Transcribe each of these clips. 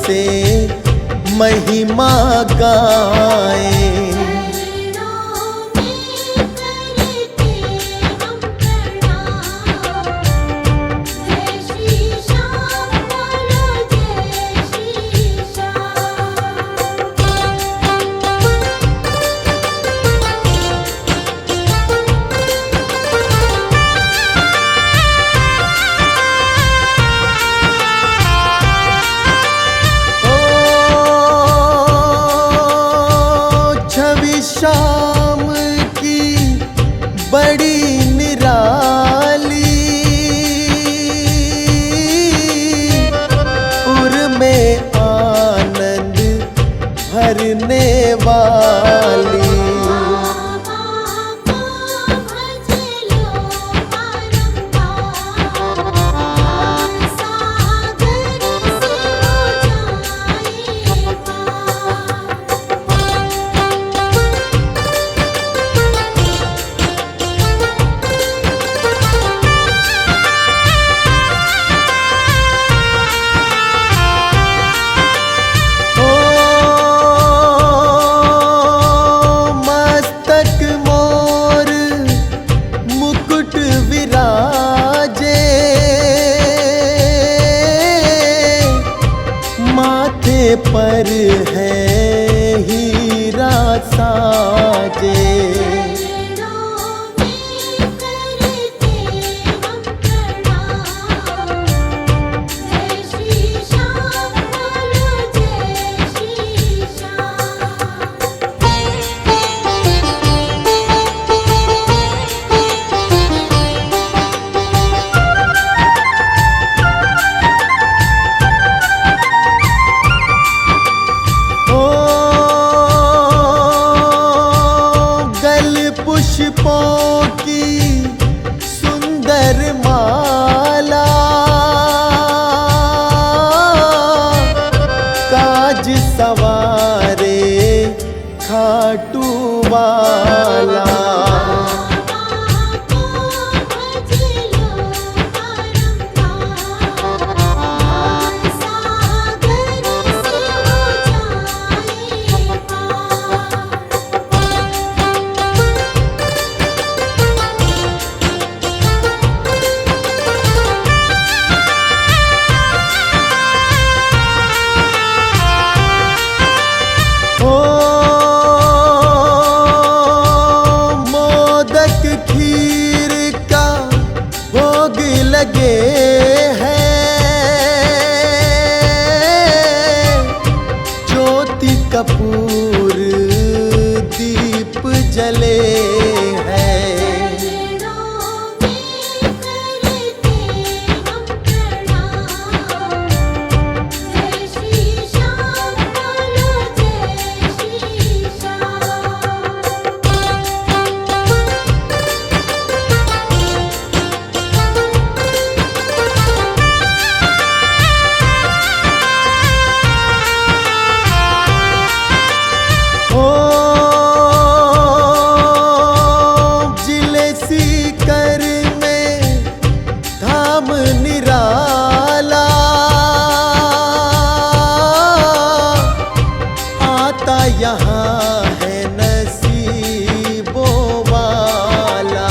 से महिमा गाए। शाम की बड़ी निराली, उर में आनंद भरने वाली। पर है हीरा साजे। पुष्पों की सुंदर माला, काज सवारे खाटू वाला। लगे हैं ज्योति कपूर दीप जले हैं। निराला आता यहाँ है नसीबों वाला।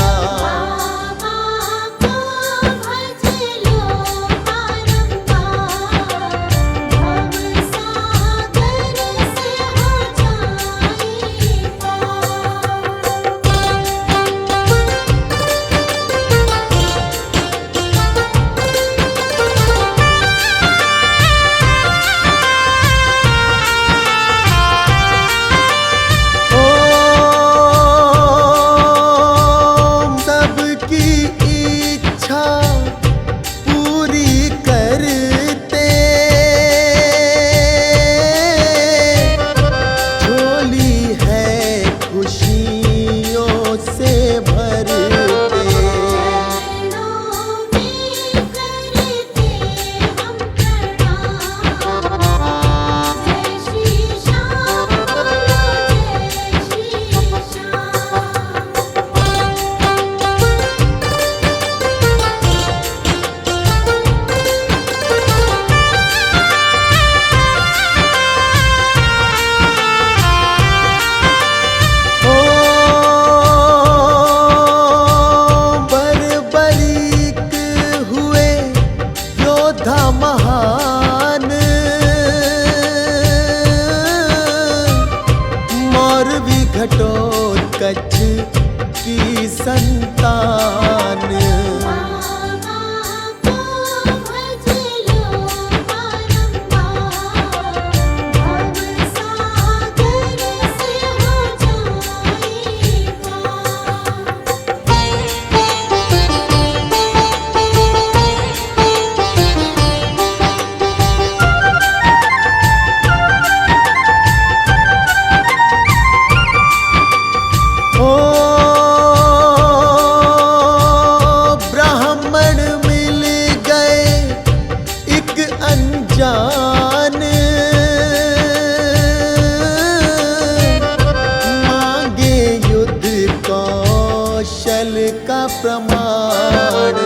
घटोत्कच की संतान। जान मांगे युद्ध कौशल का प्रमाण।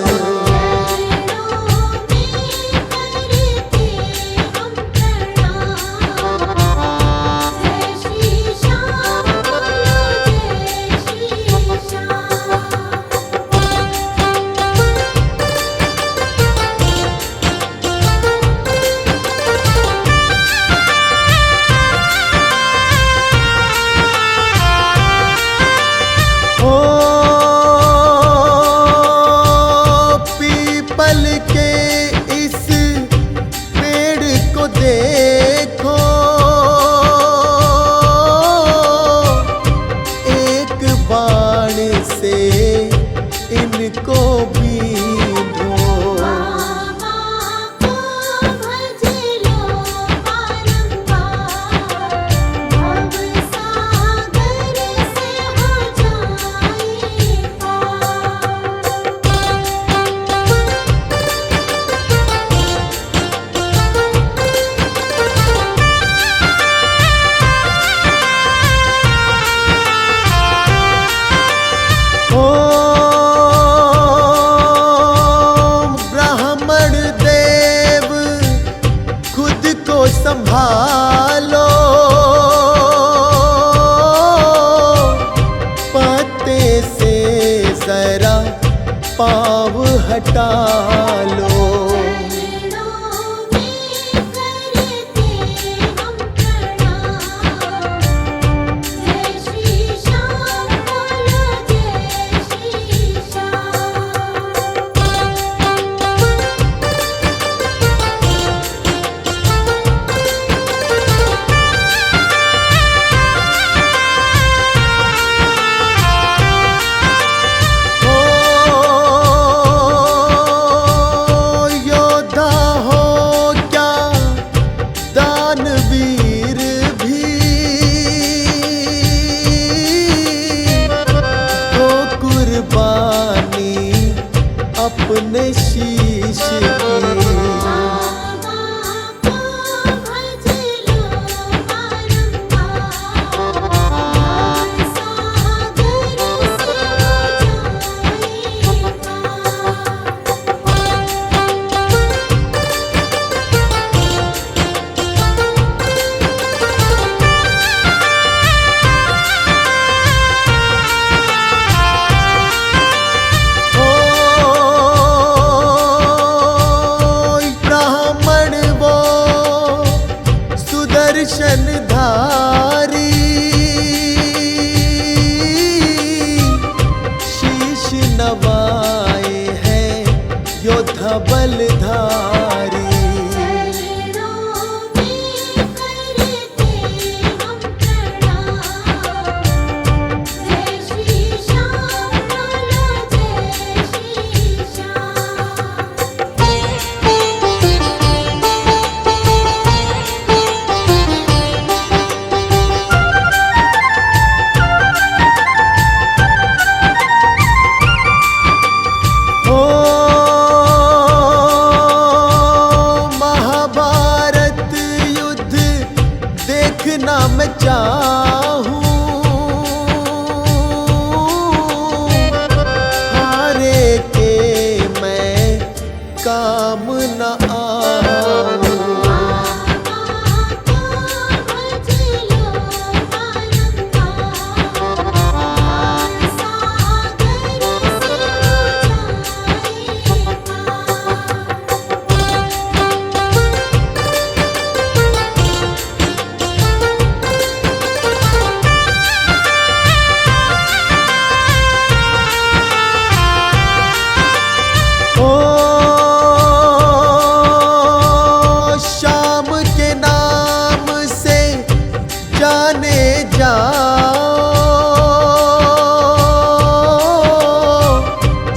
जाओ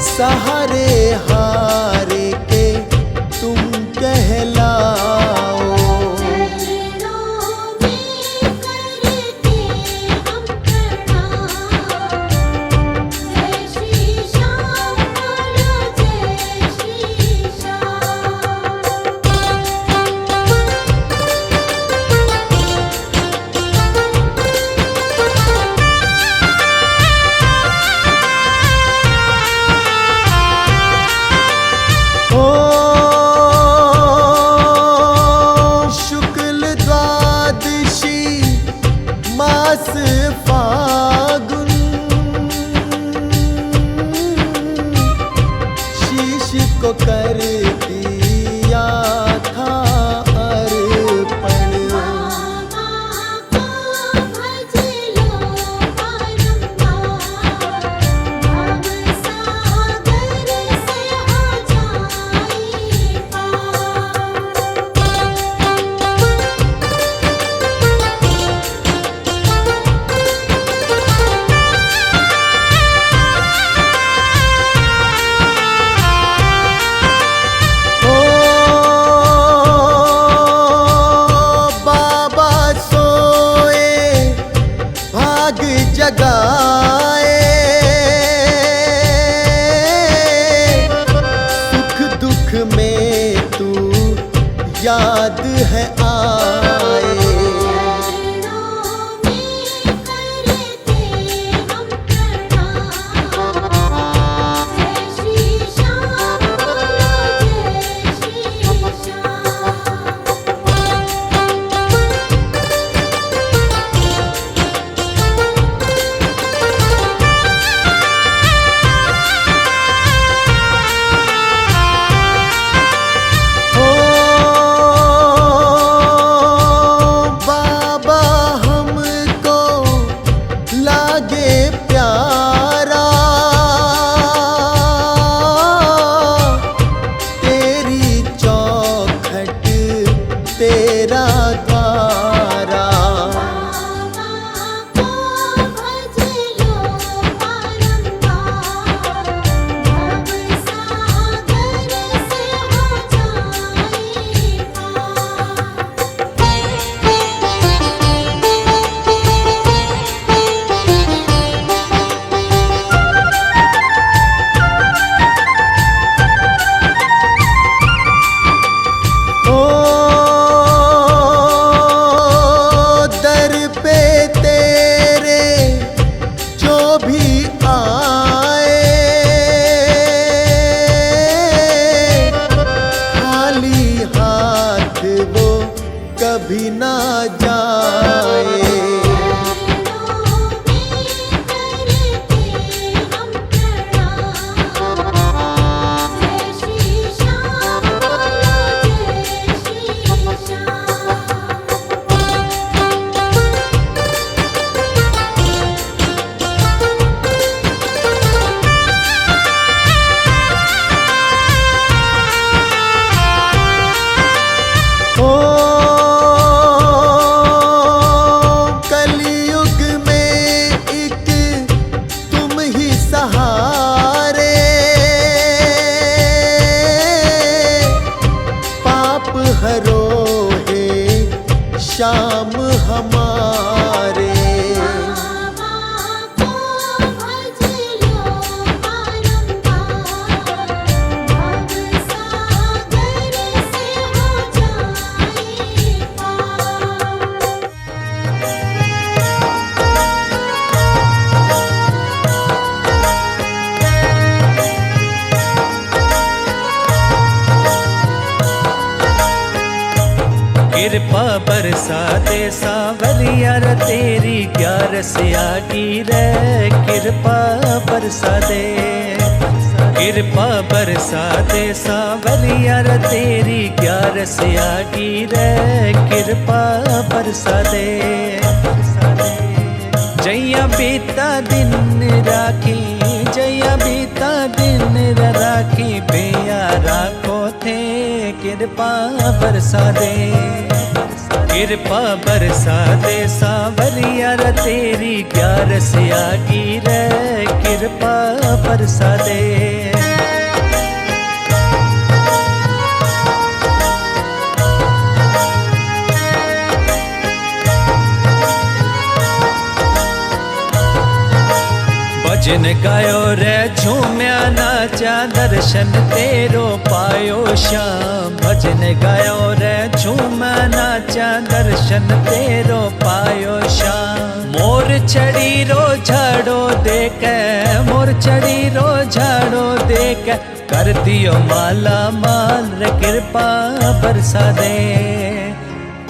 सहारे हारे के तुम कहलाओ। मास फागुन शीश को कर दिया था अर्पण। जगाए सुख दुख में तू याद है आए। तेरा द्वारा कभी ना जाए। हरो है श्याम हमारे। कृपा बरसा दे सावरिया रे तेरी ग्यारस आगी रे। कृपा बरसा दे, कृपा बरसा दे सावरिया रे तेरी ग्यारस आगी रे। कृपा बरसा दे, जैया बीता दिन राखी, जैया बीता दिन राखी बेया राखो थे। कृपा बरसा दे। कृपा बरसा दे सावरिया रे तेरी ग्यारस आगी रे कृपा बरसा दे। भजन गायो रे झूम्या नाचा दर्शन तेरो पायो श्याम। भजन गायो रे झूम्या नाचा दर्शन तेरो पायो श्याम। मोर चढ़ी रो झाड़ो देख मोर चढ़ी रो झाड़ो देख कर दियो माला माल रे कृपा बरसा दे।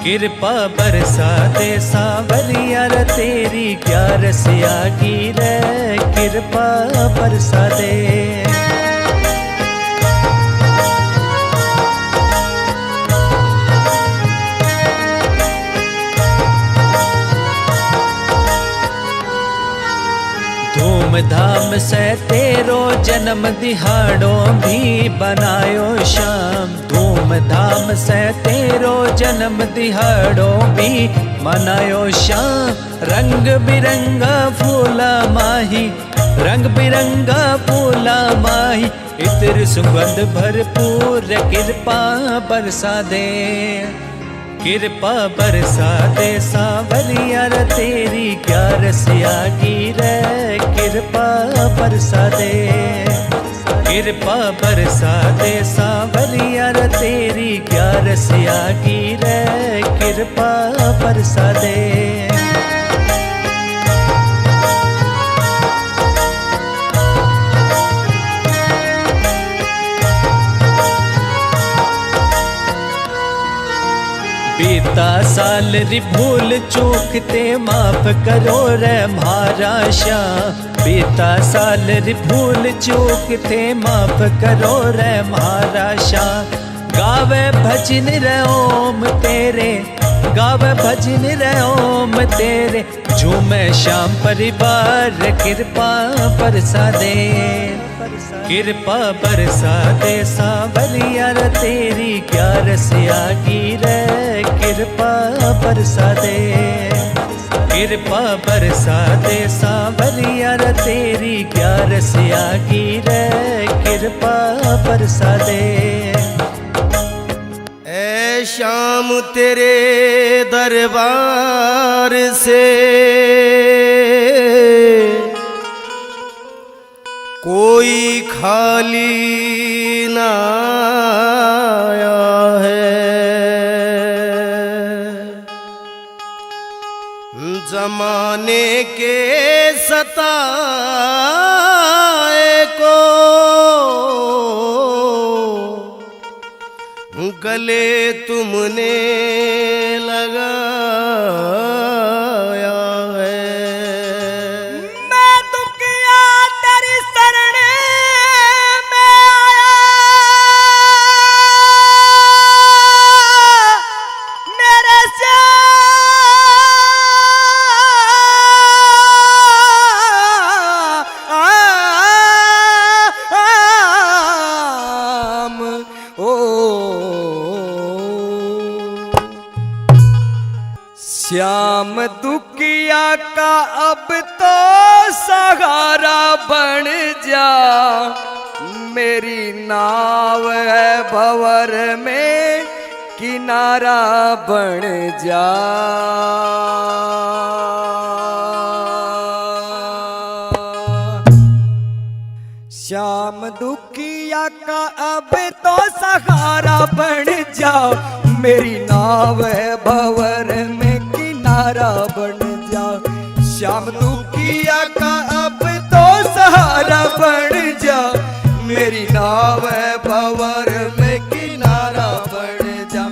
कृपा बरसा दे सावरिया रे तेरी ग्यारस आगी रे कृपा बरसा दे। धूमधाम से तेरो जन्म दिहाड़ो भी बनायो श्याम। धूमधाम से तेरो जन्म दिहाड़ो भी मनायो श्याम। रंग बिरंगा फूला माही रंग बिरंगा फूला माही इत्र सुगंध भरपूर कृपा बरसा दे। कृपा बरसा दे सावरिया रे तेरी ग्यारस आगी रे कृपा बरसा दे। कृपा बरसा दे सावरिया रे तेरी ग्यारस आगी रे कृपा बरसा दे। बीता साल री भूल चूक ते माफ करो रे म्हारा श्याम। बीता साल री भूल चूक ते माफ करो रे म्हारा श्याम। गावे भजन रे ओम तेरे गावे भजन रे ओम तेरे झूमे श्याम परिवार कृपा बरसा दे। कृपा बरसा दे सावरिया रे तेरी ग्यारस आगी रे कृपा बरसा दे। कृपा बरसा दे सावरिया रे तेरी ग्यारस आगी रे कृपा बरसा दे। ऐ श्याम तेरे दरबार से कोई खाली ना आया है। जमाने के सताए को गले तुमने लगाया है। मैं दुखिया तेरी शरण में आया, मेरे श्याम ओ श्याम दुखिया का अब तो सहारा बन जा। मेरी नाव है भंवर में किनारा बन जा। श्याम दुखिया का अब तो सहारा बन जा। मेरी नाव है भंवर में किनारा बन जा। श्याम दुखिया का अब तो सहारा बन जा। मेरी नाव है भंवर में किनारा बन जा।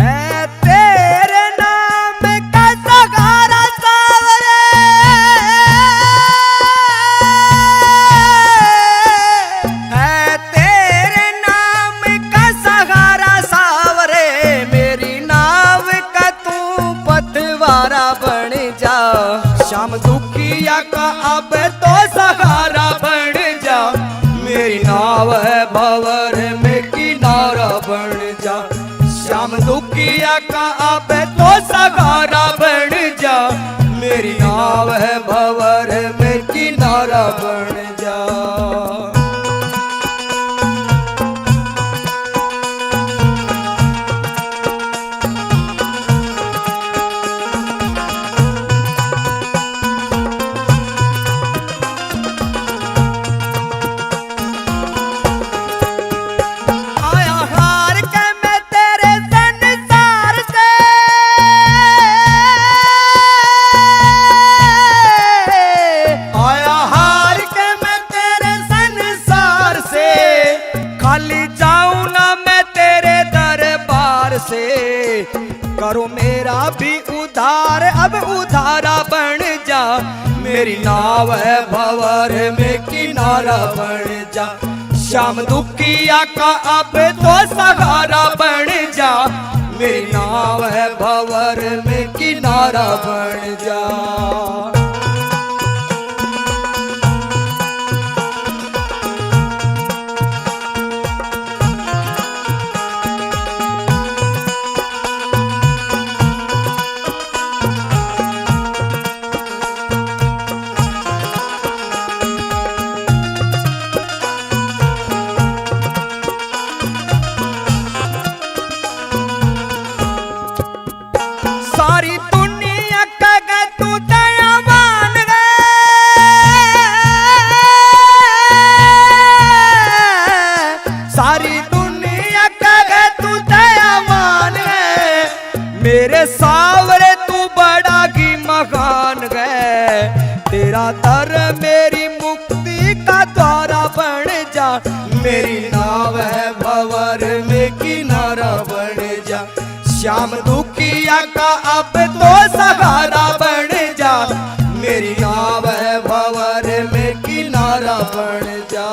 ऐ तेरे नाम का सहारा सावरे, ऐ तेरे नाम का सहारा सावरे। मेरी नाव का तू पतवारा बन जा। श्याम दुखिया का अब तो सहारा बन जा। मेरी नाव है भंवर में किनारा बन जा। श्याम दुखिया का अब तो सहारा बन जा, मेरी नाव है भंवर में किनारा बन जा। करो मेरा भी उधार, अब उधारा बन जा, मेरी नाव है भंवर में किनारा बन जा। श्याम दुखिया का अब तो सहारा बन जा, मेरी नाव है भंवर में किनारा बन जा। सारी दुनिया का तू दयावान है, सारी दुनिया का तू दयावान है, मेरे सावरे तू बड़ा ही महान है। तेरा दर मेरी मुक्ति का द्वारा बन जा, मेरी नाव है भंवर में किनारा बन जा। श्याम दुखिया का अब तो सहारा बन जा, मेरी नाव है भंवर में किनारा बन जा।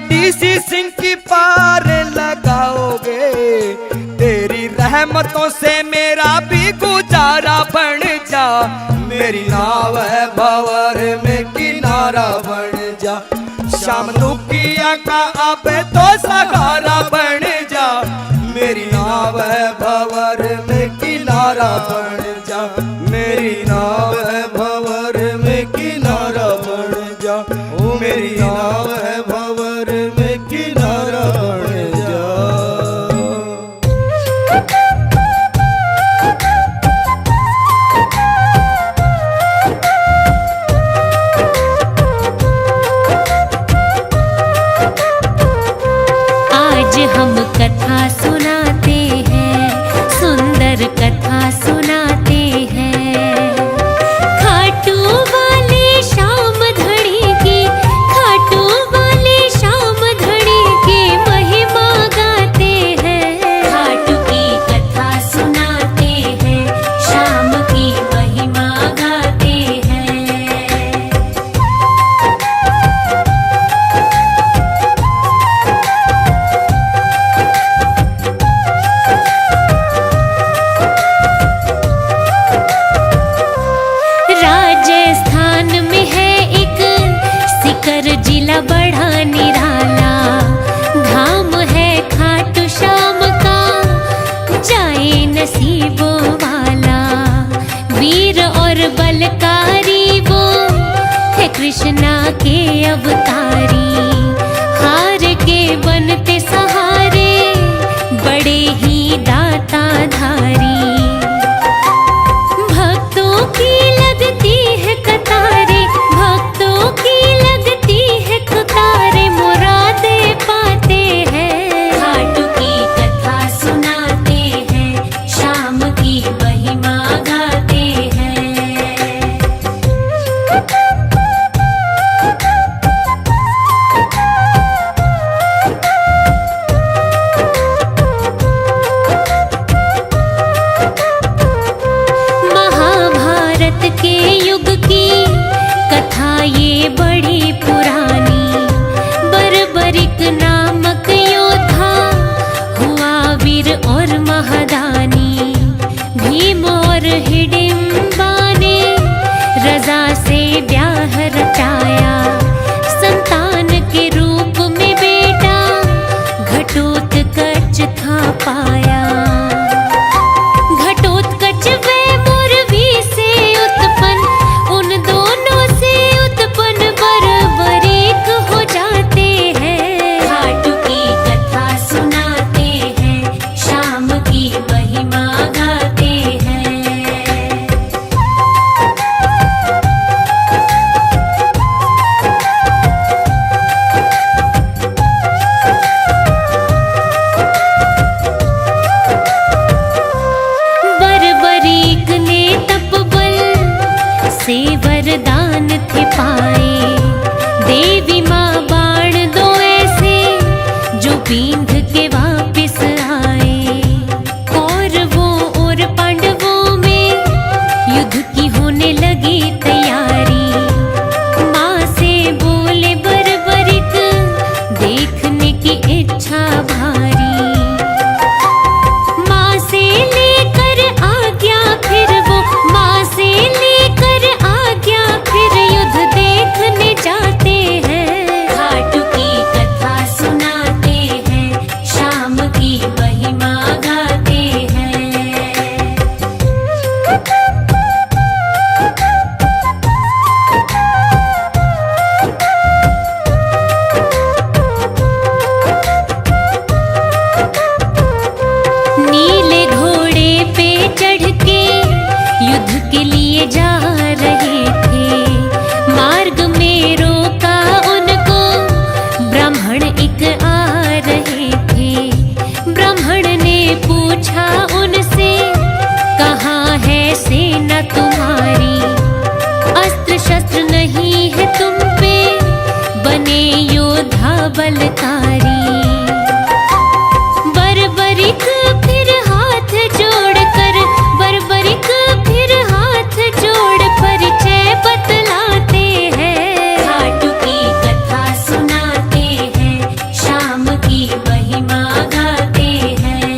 डीसी सिंह की पार लगाओगे, तेरी रहमतों से मेरा भी गुजारा बन जा, मेरी नाव है भंवर में किनारा बन जा। श्याम दुखिया का अब तो सहारा बन जा, मेरी नाव है भंवर में किनारा बन जा, मेरी नाव है भंवर में किनारा बन जा, ओ मेरी नाव है भंवर में किनारा बन जा। आज हम कथा सुनाते हैं, सुंदर कथा सुनाते हैं। खाटू वाले शाम धड़ी की, खाटू वाले शाम धड़ी की महिमा गाते हैं। खाटू की कथा सुनाते हैं, शाम की महिमा गाते हैं। राजस्थान में है एक सीकर जिला बड़ा निराला, धाम है खाटू श्याम का जाए नसीबों वाला। वीर और बलकारी वो है कृष्णा के अवतारी, हार के बनते सहारे बड़े ही दाता धारी। भक्तों की लगती है कतारे, भक्तों की लगती है कतारे, मुरादे पाते हैं। खाटू की कथा सुनाते हैं, शाम की महिमा गाते हैं। के युग की कथा ये बड़ी पुरानी। बर्बरिक नामक योद्धा हुआ वीर और महादानी। भीम और हिडिंबा ने रजा से ब्याह रचाया। संतान के रूप में बेटा घटोत्कच था पाया। घटोत्कच वे मुरवी से उत्पन्न, उन दोनों से उत्पन्न बर्बरीक हो जाते हैं। खाटू की कथा सुनाते हैं, शाम की महिमा गाते हैं। बर्बरीक ने तपबल से वरदान थे पाए। देवी माँ बाण दो ऐसे जो बींध के वापिस आए। कौरवों और पांडवों में युद्ध की होने लगी तैयारी। माँ से बोले बर्बरिक, देखने की इच्छा भारी। माँ से लेकर आज्ञा फिर वो, माँ से लेकर आज्ञा फिर युद्ध देखने जाते हैं। खाटू की कथा सुनाते हैं, शाम की महिमा गाते हैं। नीले घोड़े पे चढ़ के युद्ध के लिए जा रहे थे। मार्ग में रोका उनको ब्राह्मण एक आ रहे थे। ब्राह्मण ने पूछा उनसे, कहाँ है सेना तुम्हारी? अस्त्र शस्त्र नहीं है तुम पे, बने योद्धा बलकारी। बर्बरिक फिर हाथ जोड़कर, बर्बरिक फिर हाथ जोड़ परिचय बतलाते हैं। खाटू की कथा सुनाते हैं, शाम की महिमा गाते हैं।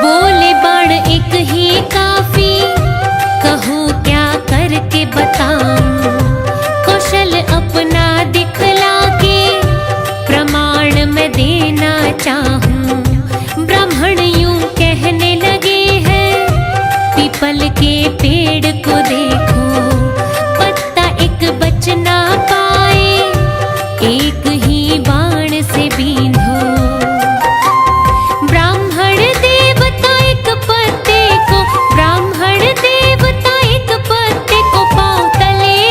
बोले बाण एक ही काफी, कहूँ क्या करके बताऊं? कौशल अपना दिखला के प्रमाण मैं देना चाहूं। ब्राह्मण यूं कहने लगे हैं, पीपल के पेड़ को देखो, पत्ता एक बच ना पाए, एक ही बाण से बींधो। ब्राह्मण देवता एक पत्ते को, ब्राह्मण देवता एक पत्ते को पाँव तले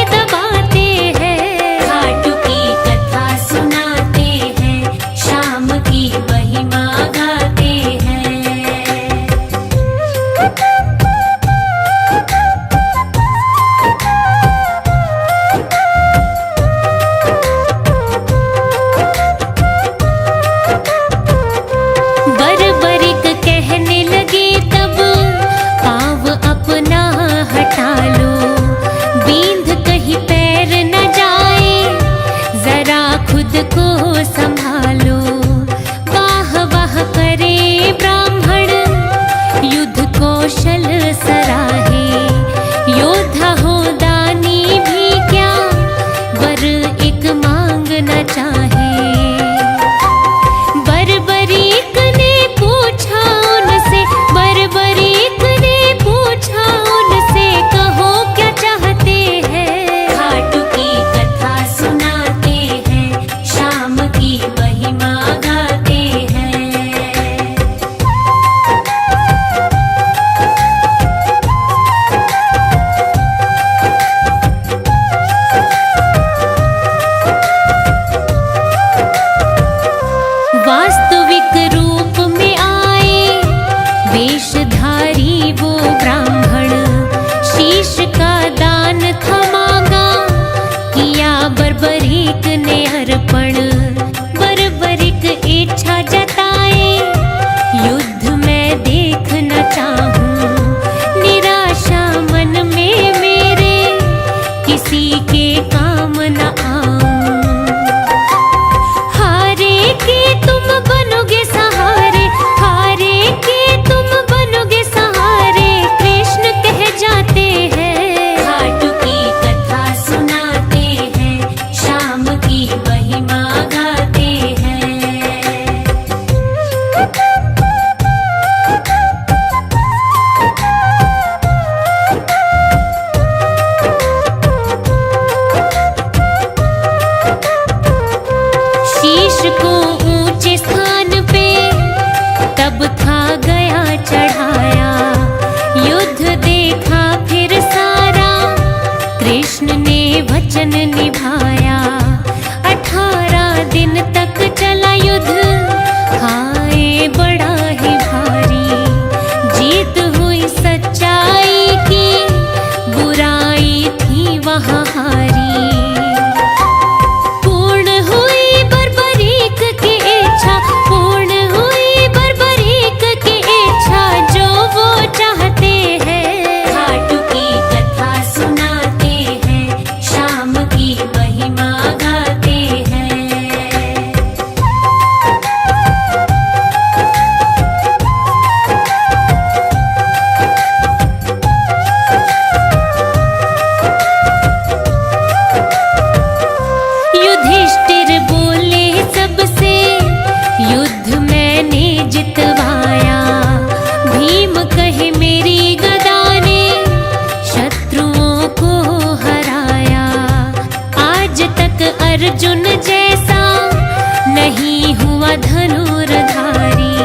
किसी के काम न आऊं। हारे के तुम बनोगे सहारे, हारे के तुम बनोगे सहारे, कृष्ण कह जाते हैं। खाटू की कथा सुनाते हैं, शाम की महिमा गाते हैं। शीश को ऊंचे स्थान पे तब था गया चढ़ाया, युद्ध देखा फिर सारा, कृष्ण ने वचन निभाया। 18 दिन तक चला युद्ध, हाय बड़ा ही भारी, जीत हुई सच्चाई की, बुराई थी वहाँ हारी। पूर्ण हुई बर्बरीक की इच्छा, पूर्ण हुई बर्बरीक की इच्छा, जो वो चाहते हैं। खाटू की कथा सुनाते हैं, शाम की महिमा गाते हैं। युधिष्ठिर बोले सबसे, युद्ध मैंने जितवाया। भीम कहे मेरी गदा ने शत्रुओं को हराया। आज तक अर्जुन जैसा नहीं हुआ धनुर्धारी,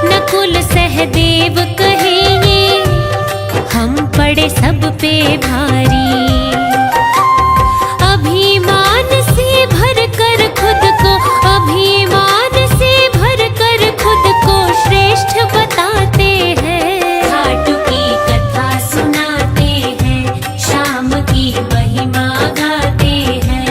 नकुल सहदेव कहे ये हम पड़े सब पे भारी। अभिमान से भर कर खुद को, अभिमान से भर कर खुद को श्रेष्ठ बताते हैं। खाटू की कथा सुनाते हैं, शाम की महिमा गाते हैं।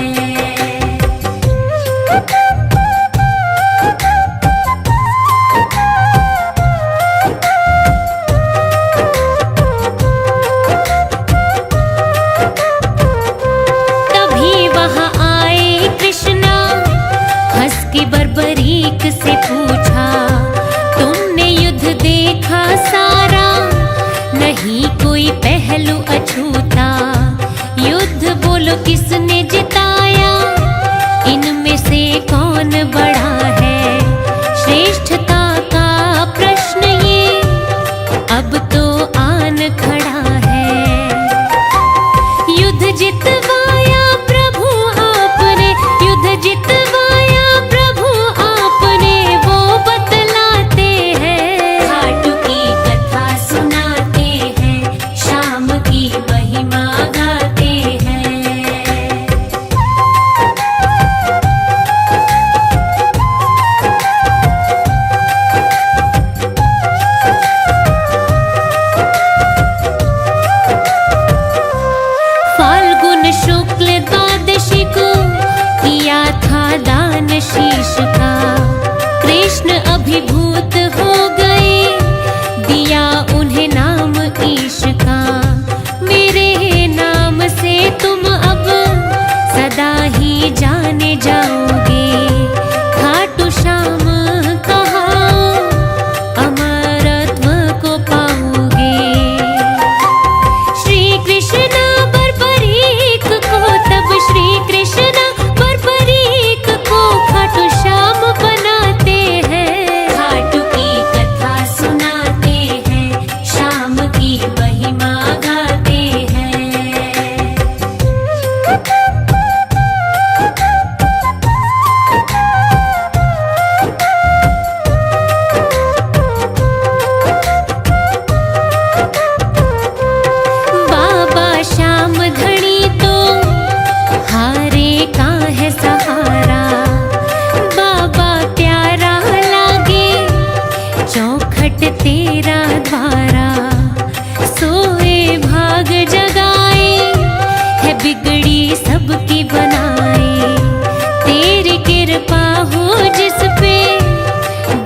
तभी वहाँ आए कृष्णा, हंस के बर्बरीक से पूछा, तुमने युद्ध देखा सारा, नहीं कोई पहलू अछूता। युद्ध बोलो किसने जिताया, इनमें से कौन बड़ा है। श्रेष्ठता का प्रश्न ये अब तो आन खड़ा है। युद्ध जितवाया प्रभु आपने, युद्ध जितवाया प्रभु आपने, वो बतलाते हैं। खाटू की कथा सुनाते हैं, शाम की महिमा गाते हैं। फाल्गुन शुक्ल द्वादशी को किया था दान शीश का, कृष्ण अभिभूत हो गए, दिया उन्हें नाम ईश का। मेरे नाम से तुम अब सदा ही जाने जाओगे, खाटू श्याम कहाओ, अमरत्व को पाओगे। श्री कृष्ण बर्बरीक को तब, श्री कृष्ण बर्बरीक को खाटू श्याम बनाते हैं। खाटू की कथा सुनाते हैं, शाम की महिमा गाते हैं। बाबा श्याम धनी तो हारे का है सहारा, बाबा प्यारा लागे चौखट तेरा द्वारा। सोए भाग जगाए है बिगड़ी सबकी बनाए, तेरी कृपा हो जिस पे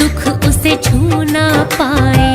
दुख उसे छू ना पाए।